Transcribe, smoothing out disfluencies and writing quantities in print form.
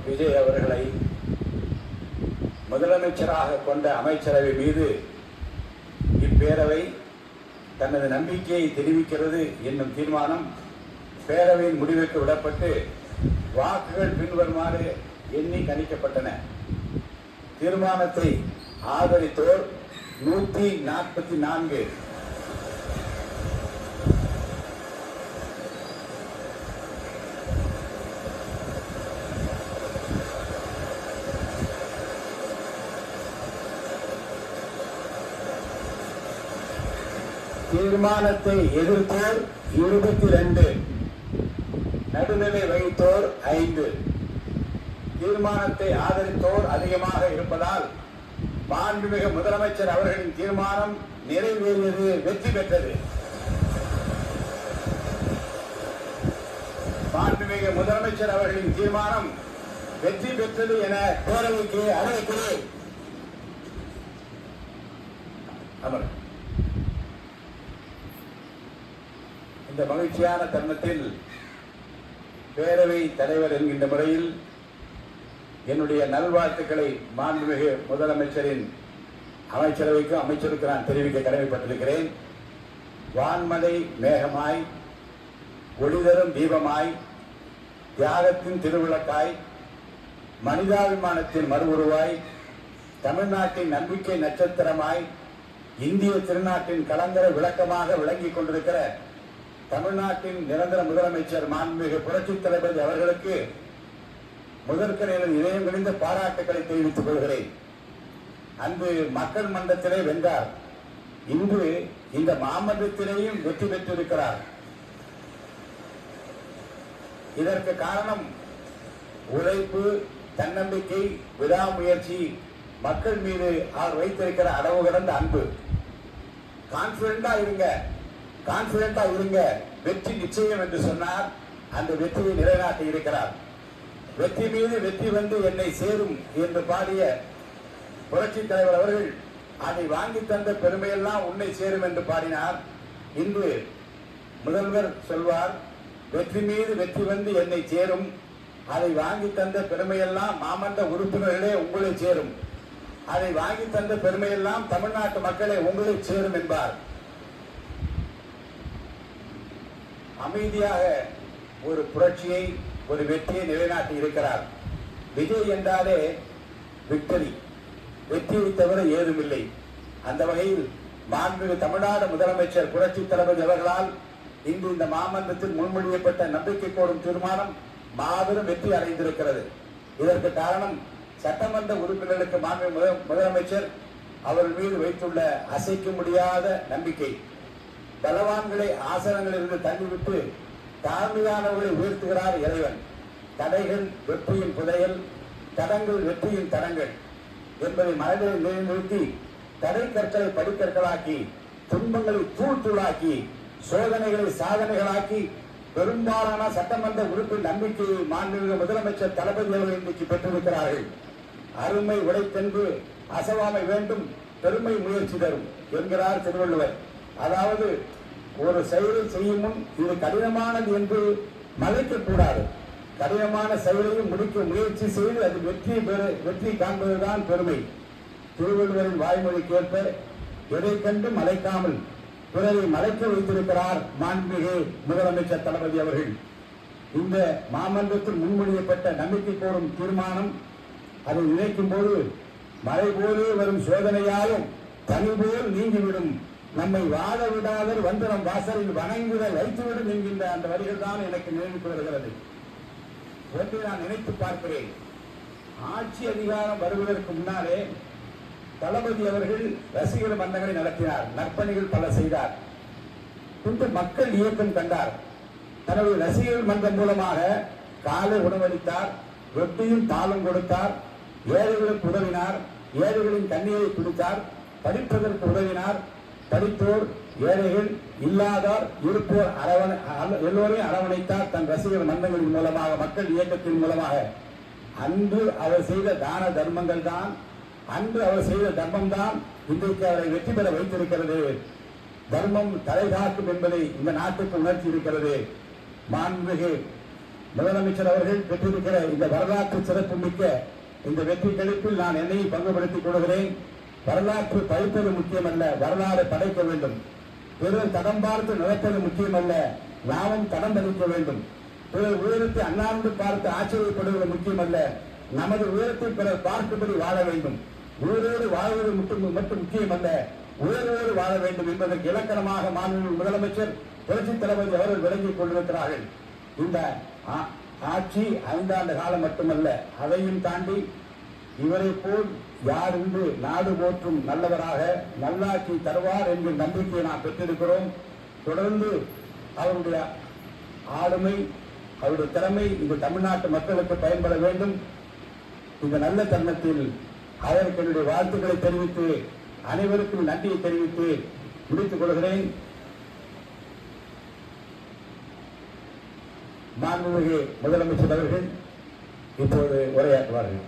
விஜய் அவர்களை முதலமைச்சராக கொண்ட அமைச்சரவை மீது இப்பேரவை தனது நம்பிக்கையை தெரிவிக்கிறது என்னும் தீர்மானம் பேரவையின் முடிவுக்கு விடப்பட்டு வாக்குகள் பின்வருமாறு எண்ணி கணிக்கப்பட்டன. தீர்மானத்தை ஆதரித்தோர் 144, தீர்மானத்தை எதிர்த்தோர் 22, நடுநிலை வகித்தோர் 5. தீர்மானத்தை ஆதரித்தோர் அதிகமாக இருப்பதால் மாண்புமிகு முதலமைச்சர் அவர்களின் தீர்மானம் நிறைவேறியது, வெற்றி பெற்றது. மாண்புமிகு முதலமைச்சர் அவர்களின் தீர்மானம் வெற்றி பெற்றது என பேரவைக்கு அறிவிக்கிறேன். இந்த மகிழ்ச்சியான தருணத்தில் பேரவை தலைவர் என்கின்ற முறையில் என்னுடைய நல்வாழ்த்துக்களை மாண்புமிகு முதலமைச்சரின் அமைச்சரவைக்கும் அமைச்சருக்கு நான் தெரிவிக்க கடமைப்பட்டிருக்கிறேன். வான்மலை மேகமாய், ஒளிதரும் தீபமாய், தியாகத்தின் திருவிளக்காய், மனிதாபிமானத்தின் மறுவுருவாய், தமிழ்நாட்டின் நம்பிக்கை நட்சத்திரமாய், இந்திய திருநாட்டின் கலங்கர விளக்கமாக விளங்கிக் கொண்டிருக்கிற தமிழ்நாட்டின் நிரந்தர முதலமைச்சர் மாண்புமிகு புரட்சித் தலைவர் அவர்களுக்கு முதற்கரையில் இதயம் நிறைந்த பாராட்டுக்களை தெரிவித்துக் கொள்கிறேன். அன்று மக்கள் மன்றத்திலே வென்றார், இன்று இந்த மாமன்றத்திலேயும் வெற்றி பெற்றிருக்கிறார். இதற்கு காரணம் உழைப்பு, தன்னம்பிக்கை, விடாமுயற்சி, மக்கள் மீது அவர் வைத்திருக்கிற அளவு கடந்த அன்பு. கான்பிடண்டா இருங்க, வெற்றி நிச்சயம் என்று சொன்னார். அந்த வெற்றியை நிலைநாட்டி இருக்கிறார். வெற்றி மீது வெற்றி வந்து என்னை சேரும் என்று பாடிய புரட்சி தலைவர் அவர்கள் அதை வாங்கி தந்த பெருமையெல்லாம் உன்னை சேரும் என்று பாடினார். இன்று முதல்வர் சொல்வார், வெற்றி மீது வெற்றி வந்து என்னை சேரும், அதை வாங்கி தந்த பெருமையெல்லாம் மாமன்ற உறுப்பினர்களே உங்களை சேரும், அதை வாங்கி தந்த பெருமையெல்லாம் தமிழ்நாட்டு மக்களே உங்களை சேரும் என்பார். அமைதியாக ஒரு புரட்சியை, ஒரு வெற்றியை நிலைநாட்டி இருக்கிறார். விஜய் என்றாலே விக்டரி, வெற்றியை தவிர ஏதுமில்லை. அந்த வகையில் மாண்புமிகு தமிழ்நாடு முதலமைச்சர் புரட்சி தளபதி அவர்களால் இன்று இந்த மாமன்றத்தில் முன்மொழியப்பட்ட நம்பிக்கை கோரும் தீர்மானம் மாபெரும் வெற்றி அடைந்திருக்கிறது. இதற்கு காரணம் சட்டமன்ற உறுப்பினர்களுக்கு மாண்புமிகு முதலமைச்சர் அவர்கள் மீது வைத்துள்ள அசைக்க முடியாத நம்பிக்கை. பலவான்களை ஆசனங்களிலிருந்து தள்ளிவிட்டு தாழ்மையானவர்களை உயர்த்துகிறார் இறைவன். தடைகள் வெற்றியின் புதையல், தடங்கள் வெற்றியின் தடங்கள் என்பதை மனதில் நிலைநிறுத்தி தடை கற்களை படிக்கற்களாக்கி, துன்பங்களை தூள் தூளாக்கி, சோதனைகளை சாதனைகளாக்கி பெரும்பாலான சட்டமன்ற உறுப்பின் நம்பிக்கையை மாண்புமிகு முதலமைச்சர் தளபதி அவர்கள் இன்றைக்கு பெற்றிருக்கிறார்கள். அருமை உடைத்தென்று அசவாமை வேண்டும், பெருமை முயற்சி தரும் என்கிறார் திருவள்ளுவர். அதாவது ஒரு செயலை செய்யும் முன் இது கடினமானது என்று மலைக்கக்கூடாது. கடினமான செயலையும் முடிக்க முயற்சி செய்து அது வெற்றி காண்பதுதான் பெருமை. திருவள்ளுவரின் வாய்மொழிக்கேற்ப எதை கண்டு மலைக்காமல் பிறரை மலைக்க வைத்திருக்கிறார் மாண்புமிகு முதலமைச்சர் தளபதி அவர்கள். இந்த மாமன்றத்தில் முன்மொழியப்பட்ட நம்பிக்கை கோரும் தீர்மானம் அதை நினைக்கும் போது மழை போலே வரும் சோதனையாலும் தனி போல் நீங்கிவிடும், நம்மை வாழ விடாதர் வந்து நம் வாசலில் வணங்குத வைத்துவிடும் என்கின்ற அந்த வரிகள் தான் எனக்கு நினைவுக்கு வருகிறது. ஒன்றை நான் நினைத்து பார்க்கிறேன். ஆட்சி அதிகாரம் வருவதற்கு முன்னாலே தளபதி அவர்கள் ரசிகர் மன்றங்களை நடத்தினார், நற்பணிகள் பல செய்தார். பின்பு மக்கள் இயக்கம் கண்டார். தனது ரசிகர் மன்றம் மூலமாக காலை உணவளித்தார், ரொட்டியும் தாளம் கொடுத்தார், ஏழைகளுக்கு உதவினார், ஏழைகளின் கண்ணீரை பிடித்தார், படிப்பதற்கு உதவினார். படித்தோர், ஏழைகள், இல்லாதார், இருப்போர் எல்லோரையும் அரவணைத்தார் தன் ரசிகர் மன்றங்களின் மூலமாக, மக்கள் இயக்கத்தின் மூலமாக. அன்று அவர் செய்த தான தர்மங்கள் தான், அன்று அவர் செய்த தர்மம் தான் இன்றைக்கு அவரை வெற்றி பெற வைத்திருக்கிறது. தர்மம் தலை காக்கும் என்பதை இந்த நாட்டுக்கு உணர்த்தி இருக்கிறது. மாண்புமிகு முதலமைச்சர் அவர்கள் பெற்றிருக்கிற இந்த வரலாற்று சிறப்புமிக்க இந்த வெற்றி கழிப்பில் நான் என்னையும் பங்குபடுத்திக் கொள்கிறேன். வரலாற்று படைப்பது முக்கியமல்ல, வரலாறு படைக்க வேண்டும். பிறர் தடம் பார்த்து நடப்பது முக்கியமல்ல, நாமும் தடம் பதிக்க வேண்டும். பிறர் உயரத்தை அண்ணாந்து பார்த்து ஆச்சரியப்படுவது முக்கியமல்ல, நமது உயரத்தை பிறர் பார்க்கும்படி வாழ வேண்டும். உயிரோடு வாழ்வது மட்டும் முக்கியமல்ல, உயர்வோடு வாழ வேண்டும் என்பதற்கு இலக்கணமாக மாண்புமிகு முதலமைச்சர் புரட்சித் தளபதி அவர்கள் விளங்கிக் கொண்டிருக்கிறார்கள். இந்த ஆட்சி 5 ஆண்டு காலம் மட்டுமல்ல, அதையும் தாண்டி இவரை போல் யார் இன்று நாடு போற்றும் நல்லவராக நல்லாட்சி தருவார் என்கிற நம்பிக்கையை நாம் பெற்றிருக்கிறோம். தொடர்ந்து அவருடைய ஆளுமை, அவருடைய திறமை இந்த தமிழ்நாட்டு மக்களுக்கு பயன்பட வேண்டும். இந்த நல்ல தருணத்தில் அவருக்கு என்னுடைய வாழ்த்துக்களை தெரிவித்து அனைவருக்கும் நன்றியை தெரிவித்து முடித்துக் கொள்கிறேன். மாண்புமிகு முதலமைச்சர் அவர்கள் இப்போது உரையாற்றுவார்கள்.